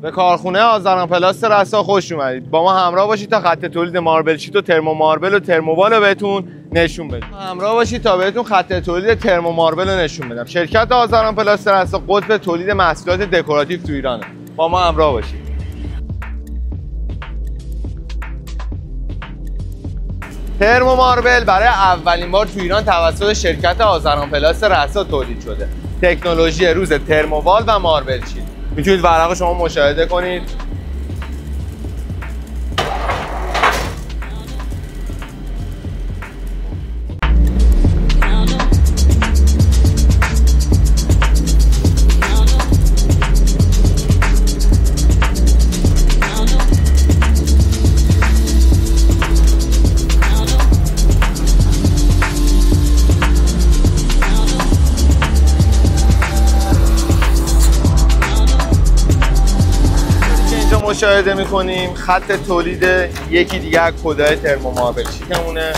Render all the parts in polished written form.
به کارخونه آذران پلاست رسا خوش اومدید. با ما همراه باشید تا خط تولید ماربل شیت و ترمو ماربل و ترمووال رو بهتون نشون بدم. همراه باشید تا بهتون خط تولید ترمو ماربل رو نشون بدم. شرکت آذران پلاست رسا قطب تولید محصولات دکوراتیو تو ایرانه. با ما همراه باشید. ترمو ماربل برای اولین بار تو ایران توسط شرکت آذران پلاست رسا تولید شده. تکنولوژی روز ترمووال و ماربل شیت. میتونید ورق شما مشاهده کنید. مشاهده میکنیم خط تولید یکی دیگه از کدای ترمو ماربل شیتمونه.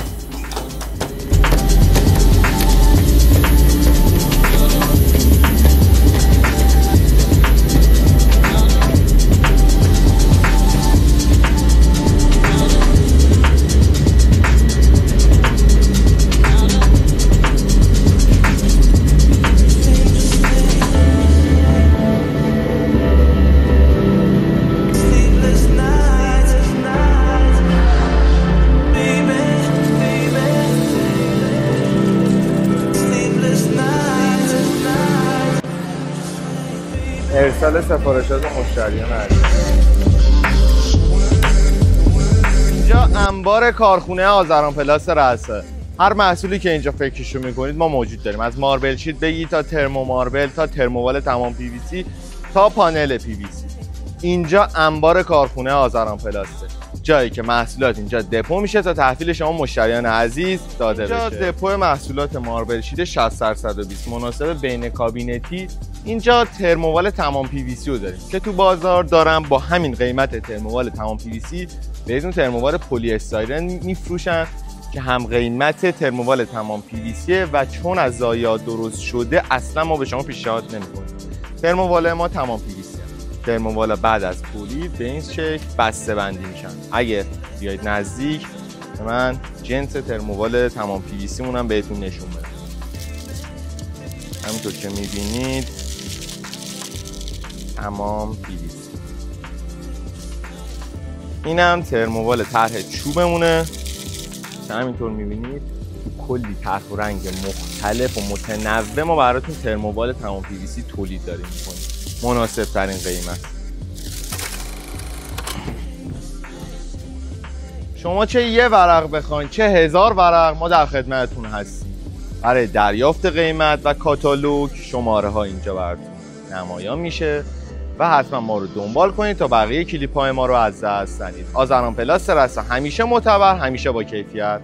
ارسال سفارشات مشتریان عزیز. اینجا انبار کارخونه آذران پلاست رسا. هر محصولی که اینجا فکرشو میکنید ما موجود داریم. از ماربل شیت بگی تا ترمو ماربل تا ترمووال تمام پی وی سی تا پانل پی وی سی. اینجا انبار کارخونه آذران پلاسته. جایی که محصولات اینجا دپو میشه تا تحویل شما مشتریان عزیز داده بشه. اینجا دپو محصولات ماربل شیت 60/120 مناسب بین کابینتی. اینجا ترمووال تمام پی وی سی رو داریم که تو بازار دارن با همین قیمت ترمووال تمام پی وی سی بهتون ترمووال پلی استایرن میفروشن که هم قیمت ترمووال تمام پی وی سی و چون از ضایعات درست شده اصلا ما به شما پیشنهاد نمی‌کنیم. ترمووال ما تمام پی وی سی ترمووال بعد از تولید به این شکل بسته بندی میشن. اگه بیاید نزدیک من جنس ترمووال تمام پی وی سی مونم بهتون نشون بدم. همینطور که می‌بینید تمام پی وی سی. اینم ترمووال طرح چوبمونه که همینطور می‌بینید تو کلی طرح و رنگ مختلف و متنوع ما براتون ترمووال تمام پی وی سی تولید داریم می‌کنیم. مناسب ترین قیمت. شما چه یه ورق بخواین چه 1000 ورق ما در خدمتتون هستیم. برای دریافت قیمت و کاتالوگ شماره ها اینجا براتون نمایان میشه و حتما ما رو دنبال کنید تا بقیه کلیپ های ما رو از دست ندید. آذران پلاست رسا همیشه معتبر، همیشه با کیفیت.